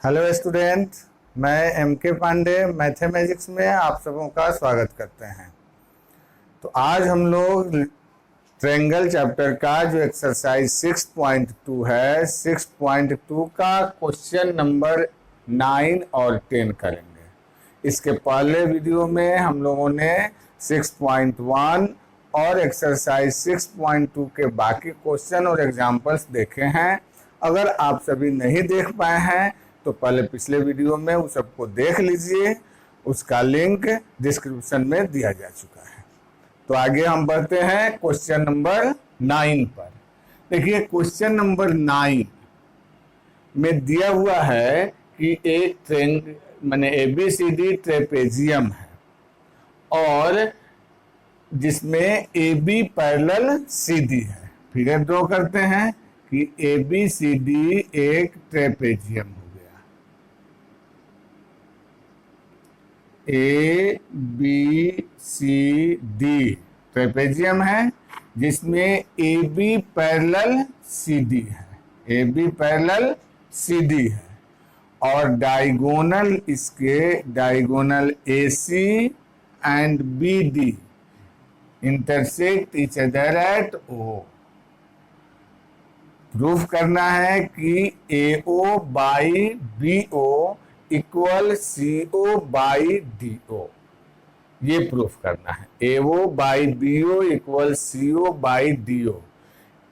Hello student, मैं M के Pandey mathematics में आप सबों का स्वागत करते हैं। तो आज हम लोग ट्रायंगल चैप्टर का जो एक्सरसाइज 6.2 है, 6.2 का क्वेश्चन नंबर 9 और 10 करेंगे। इसके पहले वीडियो में हम लोगों ने 6.1 और एक्सरसाइज 6.2 के बाकी क्वेश्चन और एग्जाम्पल्स देखे हैं। अगर आप सभी नहीं देख पाए हैं तो पहले पिछले वीडियो में उस सबको देख लीजिए, उसका लिंक डिस्क्रिप्शन में दिया जा चुका है। तो आगे हम बढ़ते हैं क्वेश्चन नंबर 9 पर। देखिए, क्वेश्चन नंबर 9 में दिया हुआ है कि एक माने ABCD ट्रेपेजियम है और जिसमें AB पैरेलल CD है। फिगर ड्रॉ करते हैं कि ABCD एक ट्रेपेजियम हो गया। ABCD ट्रेपेजियम है जिसमें AB पैरेलल CD है, AB पैरेलल CD है और डायगोनल इसके diagonal AC and BD intersect each other at O। Proof करना है कि AO by BO equal CO by DO। ये प्रूफ करना है, AO by BO equal CO by DO।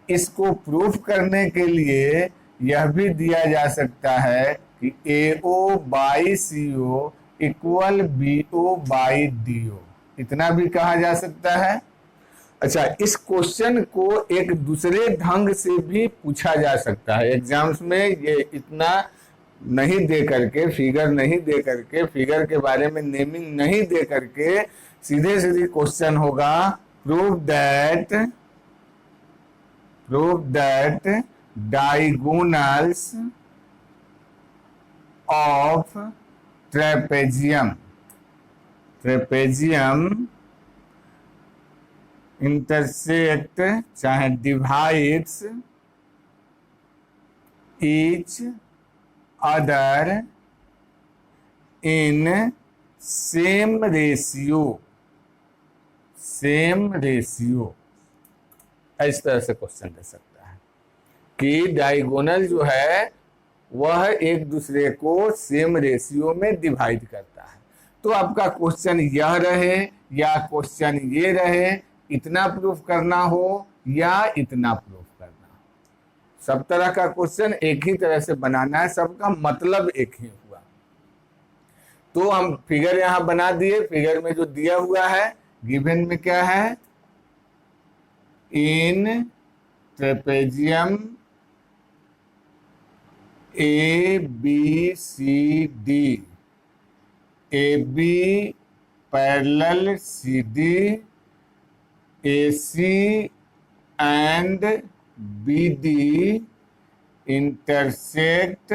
इसको प्रूफ करने के लिए यह भी दिया जा सकता है कि AO by CO equal BO by DO, इतना भी कहा जा सकता है। अच्छा, इस क्वेश्चन को एक दूसरे ढंग से भी पूछा जा सकता है एग्जाम्स में। ये इतना नहीं दे करके, फिगर नहीं दे करके, फिगर के बारे में नेमिंग नहीं दे करके सीधे सीधे क्वेश्चन होगा prove that diagonals of trapezium intersect चाहे divides each other in same ratio. इस तरह से क्वेश्चन दे सकता है कि डायगोनल जो है वह एक दूसरे को सेम रेशियो में डिवाइड करता है। तो आपका क्वेश्चन यह रहे या क्वेश्चन ये रहे, इतना प्रूफ करना हो या इतना प्रूफ करना हो, सब तरह का क्वेश्चन एक ही तरह से बनाना है, सबका मतलब एक ही हुआ। तो हम फिगर यहां बना दिए। फिगर में जो दिया हुआ है, गिवन में क्या है, in trapezium ABCD, AB parallel CD, AC and BD intersect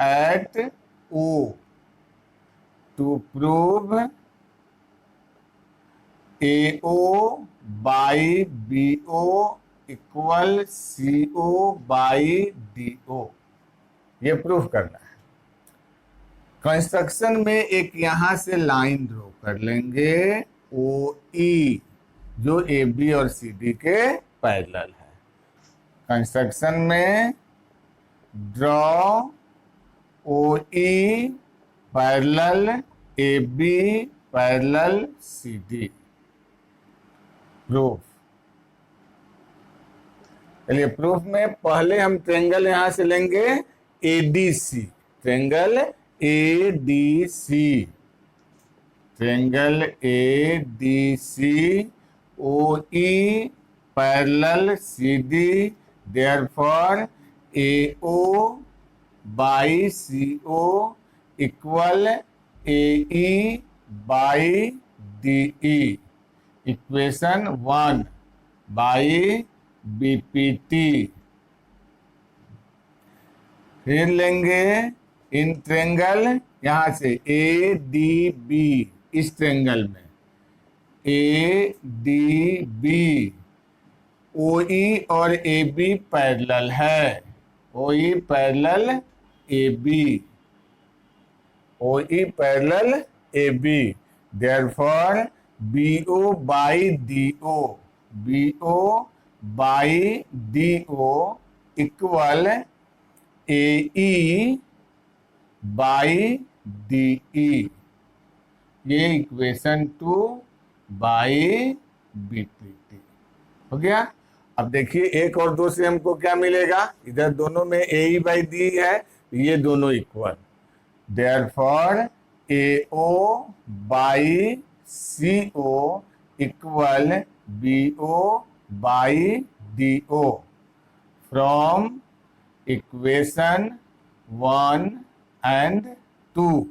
at O to prove AO by BO equal CO by DO। ये प्रूफ करना है। कंस्ट्रक्शन में एक यहां से लाइन ड्रॉ कर लेंगे OE जो AB और CD के पैरेलल है। कंस्ट्रक्शन में draw OE parallel AB parallel CD। Proof. चलिए, प्रूफ में पहले हम ट्रायंगल यहां से लेंगे ADC, triangle ADC OE parallel CD, therefore AO by CO equal AE by DE। Equation 1 by BPT। फिर लेंगे इन ट्रायंगल यहां से ADB, इस ट्रायंगल में ADB OE और AB पैरेलल है, OE parallel AB, OE parallel AB, therefore BO by DO, BO by DO equal AE by DE, ये equation 2 by BPT हो गया। अब देखिए 1 और 2 से हमको क्या मिलेगा, इधर दोनों में AE by DE है, ये दोनों equal, therefore AO by CO equal BO by DO from equation 1 and 2।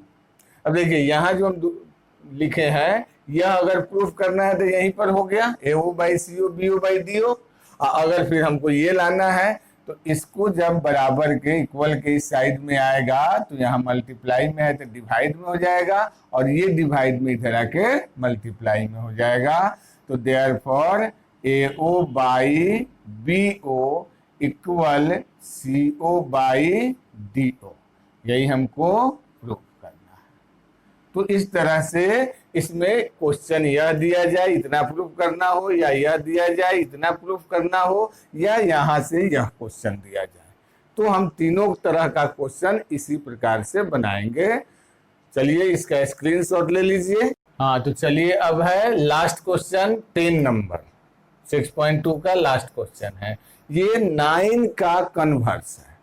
अब देखिए यहाँ जो हम लिखे हैं, यह अगर प्रूफ करना है तो यहीं पर हो गया, AO by CO BO by DO। अगर फिर हमको ये लाना है तो इसको जब बराबर के इक्वल के इस साइड में आएगा तो यहाँ मल्टीप्लाई में है तो डिवाइड में हो जाएगा, और ये डिवाइड में इधर आके मल्टीप्लाई में हो जाएगा। तो therefore AO by BO equal CO by DO, यही हमको प्रूफ करना है। तो इस तरह से इसमें क्वेश्चन यह दिया जाए इतना प्रूफ करना हो, या यह दिया जाए इतना प्रूफ करना हो, या यहाँ से यह क्वेश्चन दिया जाए, तो हम तीनों तरह का क्वेश्चन इसी प्रकार से बनाएंगे। चलिए इसका स्क्रीनशॉट ले लीजिए। हाँ तो चलिए अब है लास्ट क्वेश्चन 10 नंबर 6.2 का लास्ट क्वेश्चन है, ये 9 का कन्वर्स है।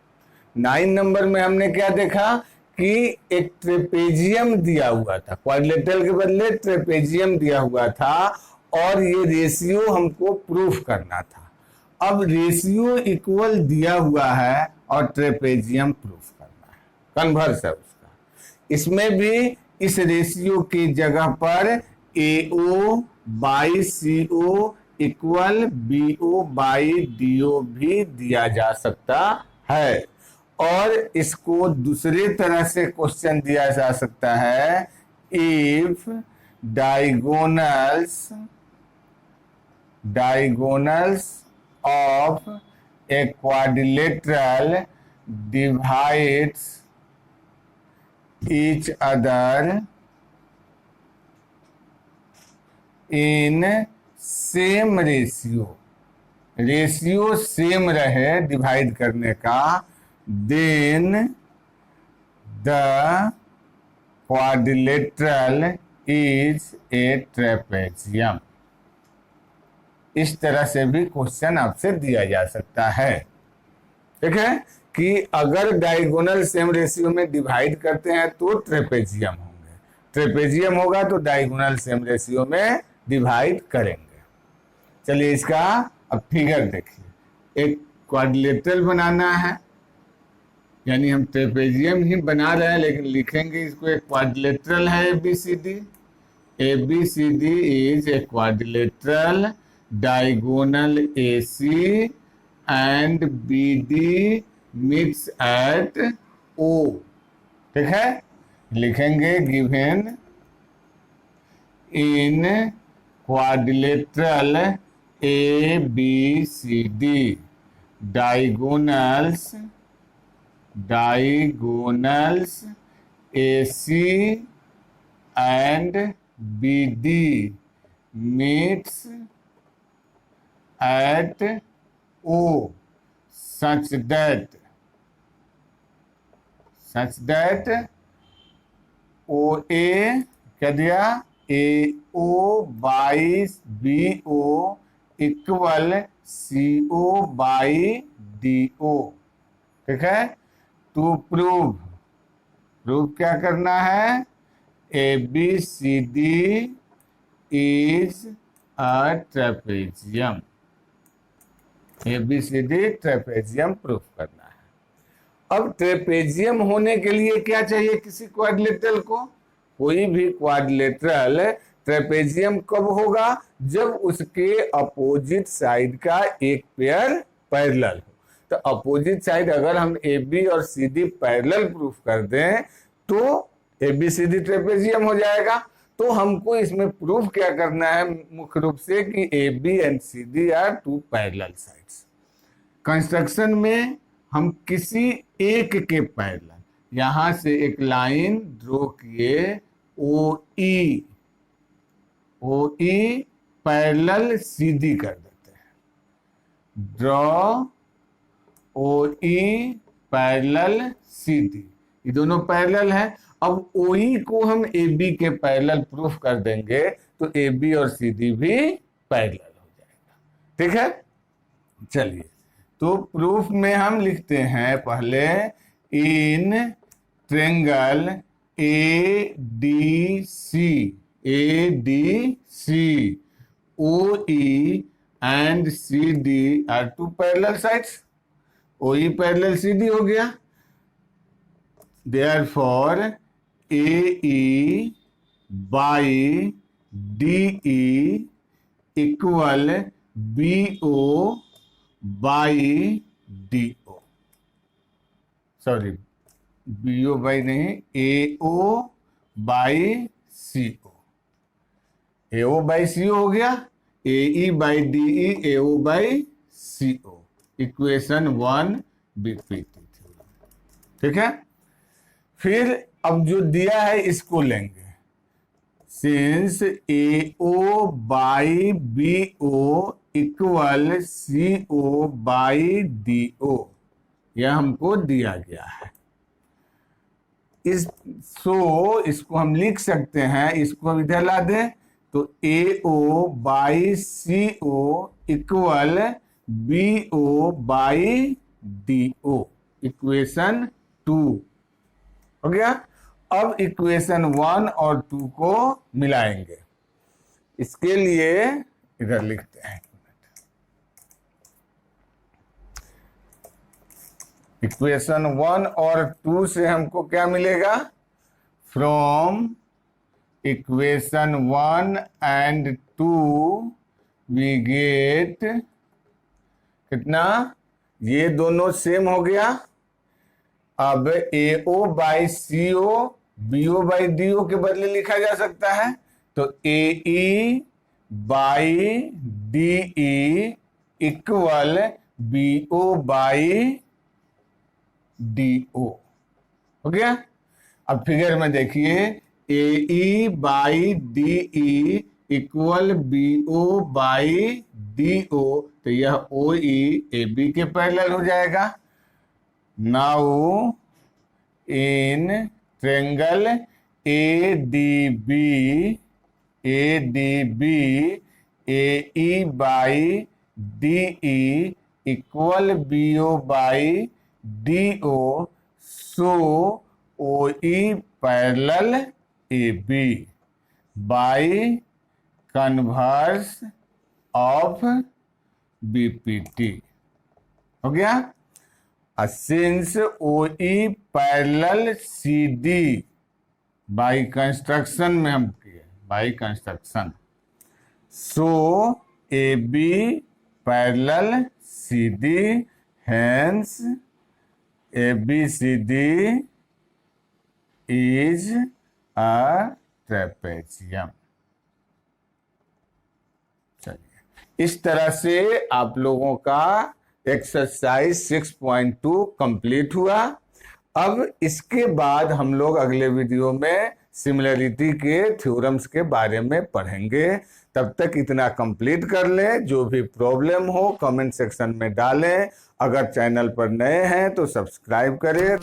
9 नंबर में हमने क्या देखा कि एक ट्रेपेजियम दिया हुआ था, क्वाड्रिलेटरल के बदले ट्रेपेजियम दिया हुआ था, और ये रेशियो हमको प्रूफ करना था। अब रेशियो इक्वल दिया हुआ है और ट्रेपेजियम प्रूफ करना है, कन्वर्स है उसका। इसमें भी इस रेशियो की जगह पर AO by CO equal BO by DO भी दिया जा सकता है, और इसको दूसरे तरह से क्वेश्चन दिया जा सकता है, if diagonals of a quadrilateral divides each other in same ratio, ratio same रहे डिवाइड करने का, then the quadrilateral is a trapezium। इस तरह से भी क्वेश्चन आपसे दिया जा सकता है। ठीक है कि अगर डायगोनल सेम रेशियो में डिवाइड करते हैं तो ट्रेपेजियम होंगे, ट्रेपेजियम होगा तो डायगोनल सेम रेशियो में डिवाइड करेंगे। चलिए इसका अब फिगर देखिए, एक क्वाड्रिलेटरल बनाना है, यानी हम ट्रेपेजियम ही बना रहे हैं लेकिन लिखेंगे इसको एक क्वाड्रिलेटरल है ABCD। ABCD is a quadrilateral diagonal AC and BD meets eight O। ठीक है, लिखेंगे given in quadrilateral ABCD diagonals AC and BD meets at O such that OA क्या दिया, AO by BO equal CO by DO। ठीक है, to prove क्या करना है, ABCD is a trapezium, ABCD trapezium proof करना है। अब ट्रेपेजियम होने के लिए क्या चाहिए किसी क्वाड्रिलेटरल को, कोई भी क्वाड्रिलेटरल ट्रेपेजियम कब होगा, जब उसके अपोजिट साइड का एक पेयर पैरेलल हो। तो अपोजिट साइड अगर हम AB और CD पैरेलल प्रूफ कर दें तो ABCD ट्रेपेजियम हो जाएगा। तो हमको इसमें प्रूफ क्या करना है मुख्य रूप से कि A B and C D are two parallel sides. Construction में हम किसी एक के पैरेलल यहां से एक लाइन ड्रॉ किए ओ ई पैरेलल सीधी कर देते हैं। ड्रॉ ओ ई पैरेलल सीधी, ये दोनों पैरेलल है। अब ओ ई को हम ए बी के पैरेलल प्रूफ कर देंगे तो ए बी और सी डी भी पैरेलल हो जाएगा। ठीक है, चलिए तो प्रूफ में हम लिखते हैं पहले in triangle A D C O E and C D are two parallel sides. O E parallel C D हो गया, therefore A E by D E equal B O by D O, sorry B O by नहीं, A O by C O. A O by C O हो गया, A E by D E A O by C O, equation 1 BPT theorem. ठीक है, फिर अब जो दिया है इसको लेंगे। Since A O by B O equal C O by D O, यह हमको दिया गया है। इसको हम लिख सकते हैं, इसको हम इधर ला दें तो A O by C O equal B O by D O, equation 2 हो गया। अब इक्वेशन 1 और 2 को मिलाएंगे। इसके लिए इधर लिखते हैं, इक्वेशन 1 और 2 से हमको क्या मिलेगा? From equation 1 and 2 we get कितना, ये दोनों सेम हो गया। अब A O by C O B O by D O के बदले लिखा जा सकता है, तो A E by D E equal B O by D O हो गया। अब फिगर में देखिए, A E by D E equal B O by D O, तो यह ओ ई ए बी के पैरेलल हो जाएगा। Now in triangle A D B A E by D E equal B O by D O, so O E parallel A B by converse of BPT हो गया। Since O E parallel C D by construction में हम किए, by construction, so A B parallel C D, hence A B C D is a trapezium. चलिए, इस तरह से आप लोगों का एक्सरसाइज 6.2 कंप्लीट हुआ। अब इसके बाद हम लोग अगले वीडियो में सिमिलरिटी के थ्योरम्स के बारे में पढ़ेंगे। तब तक इतना कंप्लीट कर लें। जो भी प्रॉब्लम हो कमेंट सेक्शन में डालें। अगर चैनल पर नए हैं तो सब्सक्राइब करें।